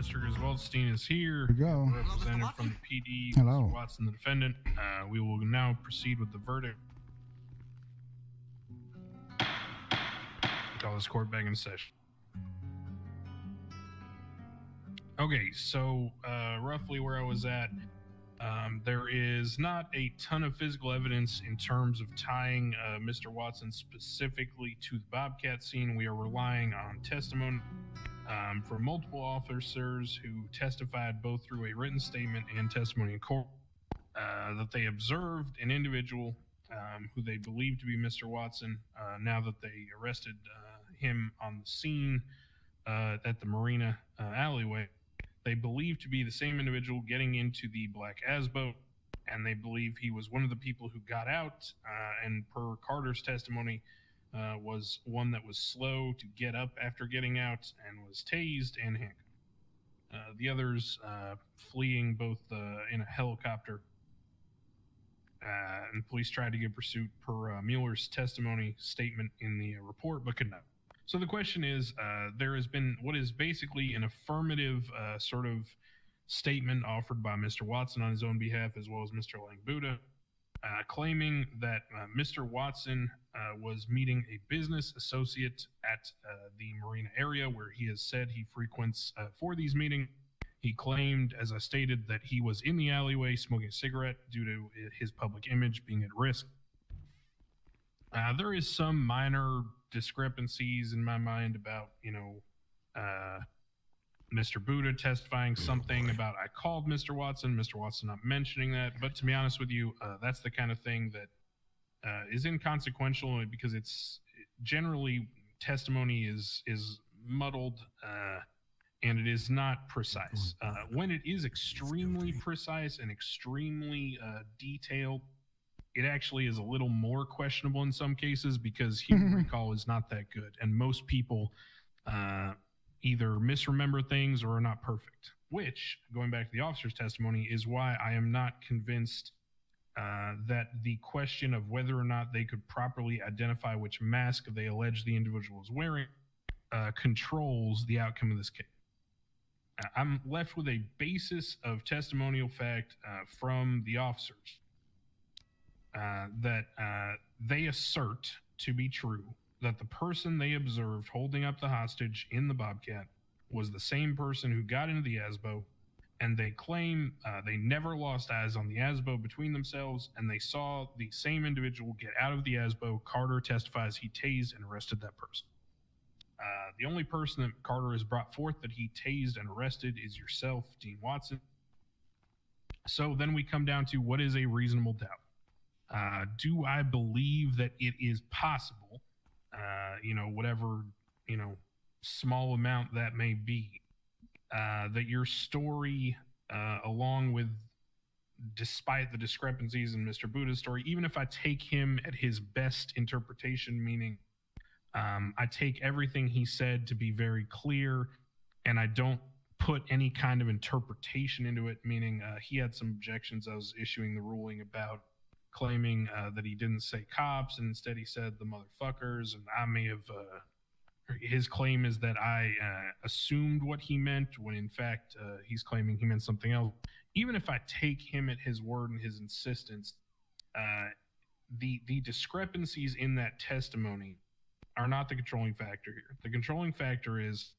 Mr. Griswoldstein is here. Here we go. Representative from the PD, Hello. Mr. Watson, the defendant. We will now proceed with the verdict. Call this court back in session. Okay, so roughly where I was at, there is not a ton of physical evidence in terms of tying Mr. Watson specifically to the BOBCAT scene. We are relying on testimony from multiple officers who testified both through a written statement and testimony in court that they observed an individual who they believed to be Mr. Watson. Now that they arrested him on the scene at the Marina alleyway, they believe to be the same individual getting into the black Asbo, and they believe he was one of the people who got out, and per Carter's testimony, was one that was slow to get up after getting out and was tased and handcuffed. The others fleeing both in a helicopter, and police tried to give pursuit per Mueller's testimony statement in the report, but could not. So the question is, there has been what is basically an affirmative sort of statement offered by Mr. Watson on his own behalf, as well as Mr. Langbuda, claiming that Mr. Watson was meeting a business associate at the Marina area where he has said he frequents for these meetings. He claimed, as I stated, that he was in the alleyway smoking a cigarette due to his public image being at risk. There is some minor discrepancies in my mind about, Mr. Buddha testifying something about I called Mr. Watson not mentioning that. But to be honest with you, that's the kind of thing that is inconsequential because it's generally testimony is muddled and it is not precise. When it is extremely precise and extremely detailed, it actually is a little more questionable in some cases because human recall is not that good. And most people either misremember things or are not perfect, which, going back to the officer's testimony, is why I am not convinced that the question of whether or not they could properly identify which mask they allege the individual is wearing controls the outcome of this case. I'm left with a basis of testimonial fact from the officers that they assert to be true that the person they observed holding up the hostage in the BOBCAT was the same person who got into the ASBO, and they claim they never lost eyes on the ASBO between themselves, and they saw the same individual get out of the ASBO. Carter testifies he tased and arrested that person. The only person that Carter has brought forth that he tased and arrested is yourself, Dean Watson. So then we come down to what is a reasonable doubt. Do I believe that it is possible, whatever, small amount that may be, that your story, along with, despite the discrepancies in Mr. Buddha's story, even if I take him at his best interpretation, meaning I take everything he said to be very clear and I don't put any kind of interpretation into it, meaning he had some objections I was issuing the ruling about, claiming that he didn't say cops and instead he said the motherfuckers, and I may have his claim is that I assumed what he meant when in fact he's claiming he meant something else. Even if I take him at his word and his insistence, the discrepancies in that testimony are not the controlling factor here. The controlling factor is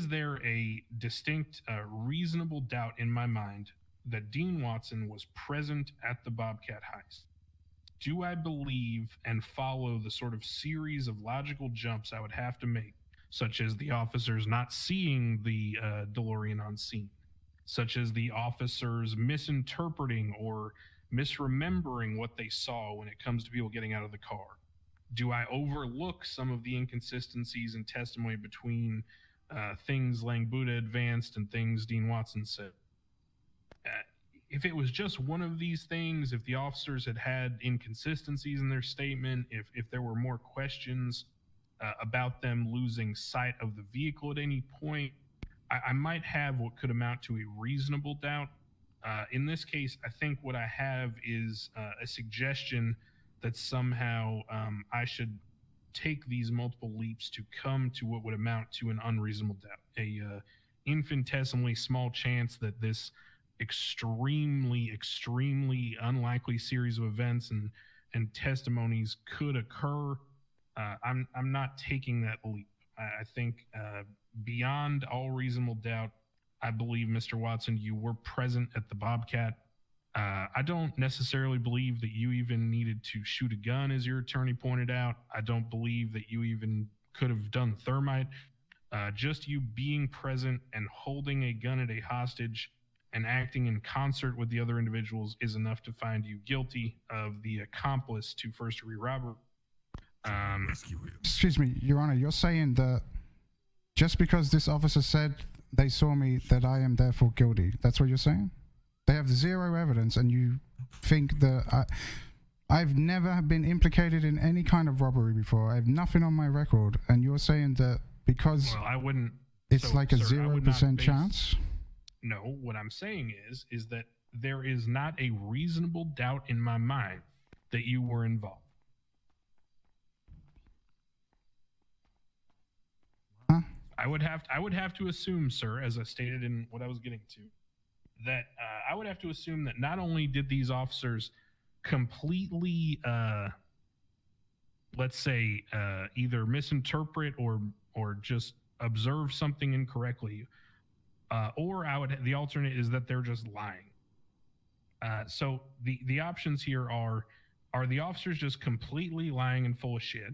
there a distinct reasonable doubt in my mind that Dean Watson was present at the BOBCAT heist? Do I believe and follow the sort of series of logical jumps I would have to make, such as the officers not seeing the DeLorean on scene, such as the officers misinterpreting or misremembering what they saw when it comes to people getting out of the car? Do I overlook some of the inconsistencies in testimony between things Langbuda advanced and things Dean Watson said? If it was just one of these things, if the officers had inconsistencies in their statement, if there were more questions about them losing sight of the vehicle at any point, I might have what could amount to a reasonable doubt. In this case, I think what I have is a suggestion that somehow I should take these multiple leaps to come to what would amount to an unreasonable doubt, a infinitesimally small chance that this extremely unlikely series of events and testimonies could occur. I'm not taking that leap. I think beyond all reasonable doubt, I believe, Mr. Watson, you were present at the Bobcat. I don't necessarily believe that you even needed to shoot a gun, as your attorney pointed out. I don't believe that you even could have done thermite. Just you being present and holding a gun at a hostage and acting in concert with the other individuals is enough to find you guilty of the accomplice to first-degree robbery. Excuse me, Your Honor, you're saying that just because this officer said they saw me, that I am therefore guilty. That's what you're saying? They have zero evidence, and you think that I've never been implicated in any kind of robbery before. I have nothing on my record, and you're saying that because I wouldn't. It's like a 0% chance? No, what I'm saying is that there is not a reasonable doubt in my mind that you were involved. Huh? I would have to assume, sir, as I stated in what I was getting to, that I would have to assume that not only did these officers completely, let's say, either misinterpret or just observe something incorrectly, or the alternate is that they're just lying. So the options here are the officers just completely lying and full of shit?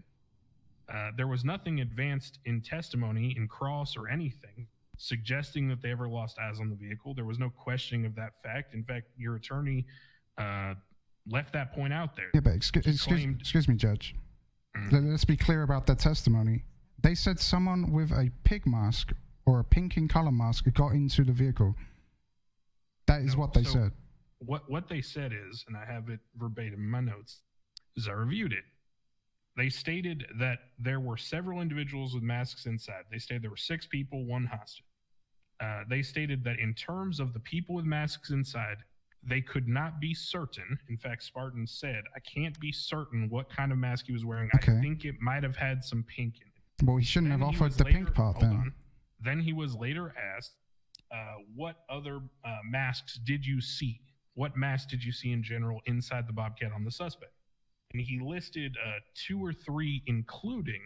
There was nothing advanced in testimony, in cross or anything, suggesting that they ever lost eyes on the vehicle. There was no questioning of that fact. In fact, your attorney left that point out there. Yeah, but excuse me, Judge. Let's be clear about that testimony. They said someone with a pig mask or a pink in color mask got into the vehicle. That is what they said. What they said is, and I have it verbatim in my notes, is I reviewed it. They stated that there were several individuals with masks inside. They stated there were 6 people, 1 hostage. They stated that in terms of the people with masks inside, they could not be certain. In fact, Spartan said, I can't be certain what kind of mask he was wearing. Okay. I think it might have had some pink in it. Well, he shouldn't have offered the pink part then. Then he was later asked, what other masks did you see? What mask did you see in general inside the Bobcat on the suspect? And he listed 2 or 3, including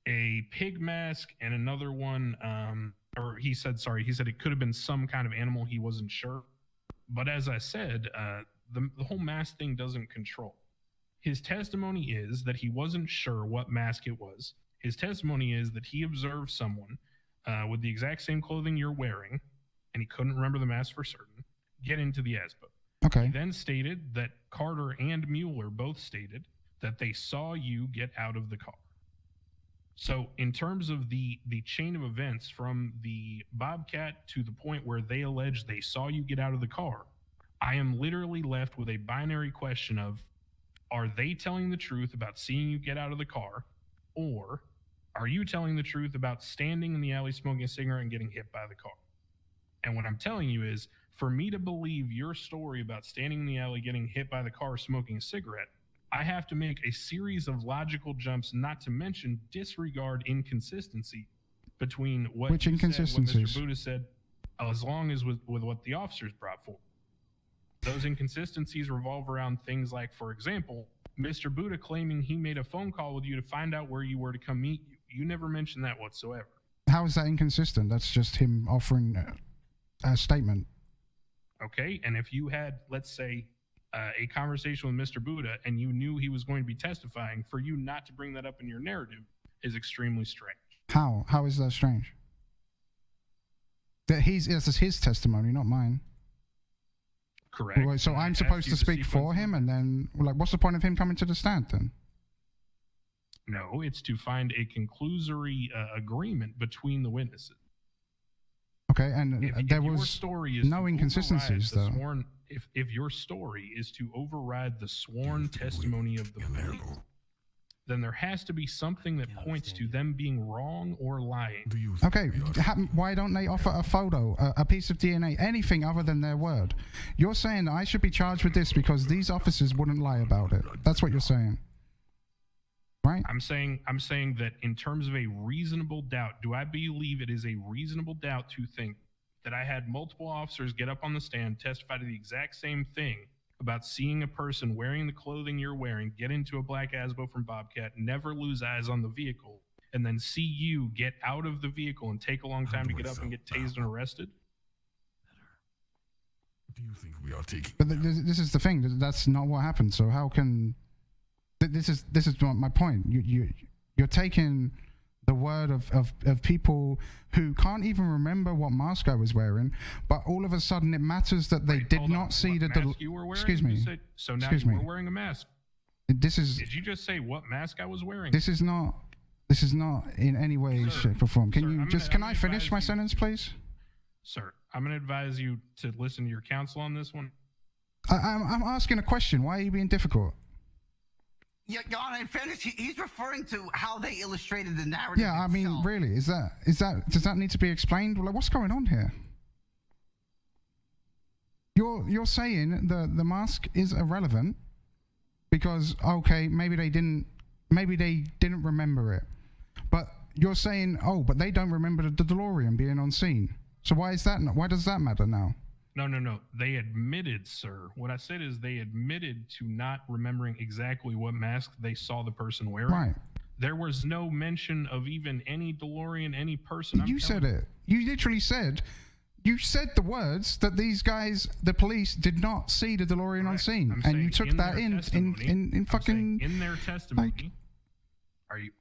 a pig mask and another one, or he said it could have been some kind of animal. He wasn't sure. But as I said, the whole mask thing doesn't control. His testimony is that he wasn't sure what mask it was. His testimony is that he observed someone with the exact same clothing you're wearing, and he couldn't remember the mask for certain, get into the ASBO. Okay. He then stated that Carter and Mueller both stated that they saw you get out of the car. So in terms of the chain of events from the Bobcat to the point where they allege they saw you get out of the car, I am literally left with a binary question of, are they telling the truth about seeing you get out of the car, or are you telling the truth about standing in the alley smoking a cigarette and getting hit by the car? And what I'm telling you is, for me to believe your story about standing in the alley, getting hit by the car, smoking a cigarette, I have to make a series of logical jumps, not to mention disregard inconsistency between what Which inconsistencies? What Mr. Buddha said, as long as with what the officers brought forward. Those inconsistencies revolve around things like, for example, Mr. Buddha claiming he made a phone call with you to find out where you were to come meet you. You never mentioned that whatsoever. How is that inconsistent? That's just him offering a statement. Okay, and if you had, let's say, a conversation with Mr. Buddha and you knew he was going to be testifying, for you not to bring that up in your narrative is extremely strange. How? How is that strange? This is his testimony, not mine. Correct. Well, so I'm supposed to speak for him, and then, like, what's the point of him coming to the stand then? No, it's to find a conclusory agreement between the witnesses. Okay, and there was no inconsistencies, though. If your story is to override the sworn testimony of the police, then there has to be something that points to them being wrong or lying. Okay, why don't they offer a photo, a piece of DNA, anything other than their word? You're saying that I should be charged with this because these officers wouldn't lie about it. That's what you're saying. right? I'm saying that in terms of a reasonable doubt, do I believe it is a reasonable doubt to think that I had multiple officers get up on the stand, testify to the exact same thing about seeing a person wearing the clothing you're wearing, get into a black ASBO from BOBCAT, never lose eyes on the vehicle, and then see you get out of the vehicle and take a long time to get up and get tased and arrested? Do you think we are taking? But this is the thing. That's not what happened. So how can? This is my point. You're taking the word of people who can't even remember what mask I was wearing, but all of a sudden it matters that they did not see the mask you were wearing? Excuse me. So now you were wearing a mask. This is. Did you just say what mask I was wearing? This is not in any way, shape, or form. Can I finish my sentence, please? Sir, I'm going to advise you to listen to your counsel on this one. I'm asking a question. Why are you being difficult? Yeah, Your Honor, in fairness, he's referring to how they illustrated the narrative. Yeah, I mean, really, does that need to be explained? Like, what's going on here? You're saying the mask is irrelevant because maybe they didn't remember it, but you're saying but they don't remember the DeLorean being on scene. So why does that matter now? No. They admitted, sir. What I said is they admitted to not remembering exactly what mask they saw the person wearing. Right. There was no mention of even any DeLorean, any person. You said it. You literally said. You said the words that these guys, the police, did not see the DeLorean on scene, and you took that in fucking in their testimony. Like, are you?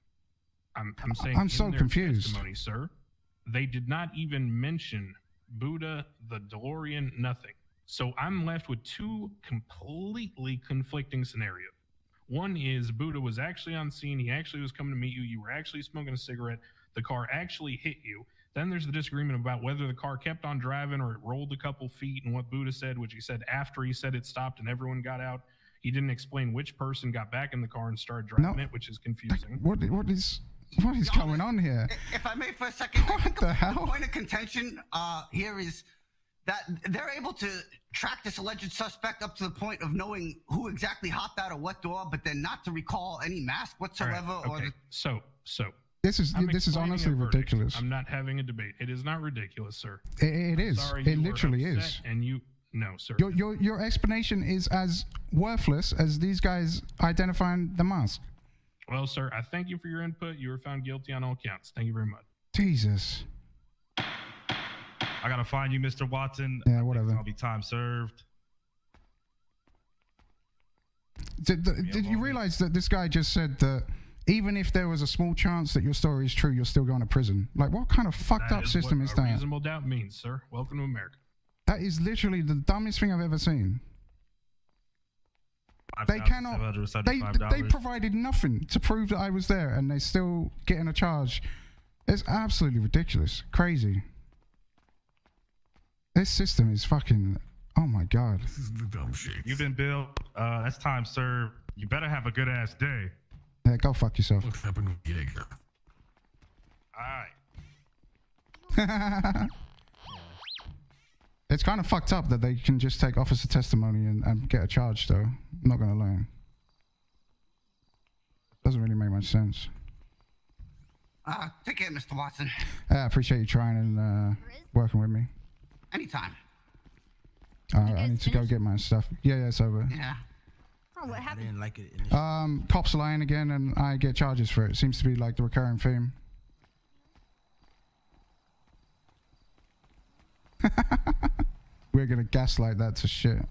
I'm saying. I'm so confused. Testimony, sir. They did not even mention Buddha, the DeLorean, nothing. So I'm left with two completely conflicting scenarios. One is Buddha was actually on scene. He actually was coming to meet you. You were actually smoking a cigarette. The car actually hit you. Then there's the disagreement about whether the car kept on driving or it rolled a couple feet, and what Buddha said, which he said after he said it stopped and everyone got out. He didn't explain which person got back in the car and started driving it, which is confusing. What is going on here? If I may for a second, what the hell? The point of contention here is that they're able to track this alleged suspect up to the point of knowing who exactly hopped out of what door, but then not to recall any mask whatsoever. Right, okay. So this is honestly ridiculous. I'm not having a debate. It is not ridiculous, sir. It is. Sorry, it literally is. And no, sir. Your explanation is as worthless as these guys identifying the mask. Well, sir, I thank you for your input. You were found guilty on all counts. Thank you very much. Jesus. I gotta find you, Mr. Watson. Yeah, whatever. I'll be time served. Did you realize that this guy just said that even if there was a small chance that your story is true, you're still going to prison? Like, what kind of fucked up system is that? Reasonable doubt means, sir. Welcome to America. That is literally the dumbest thing I've ever seen. They cannot. They provided nothing to prove that I was there, and they're still getting a charge. It's absolutely ridiculous, crazy. This system is fucking. Oh my god. This is the dumb shit. You've been billed. That's time served. You better have a good ass day. Yeah, go fuck yourself. What happened with Jaeger? All right. It's kind of fucked up that they can just take officer testimony and get a charge, though. I'm not gonna lie. Doesn't really make much sense. Take care, Mr. Watson. I appreciate you trying and working with me. Anytime. I need to go get my stuff. Yeah, it's over. Yeah. Oh, what happened? I didn't like it initially. Cops lying again, and I get charges for it. Seems to be like the recurring theme. We're gonna gaslight that to shit.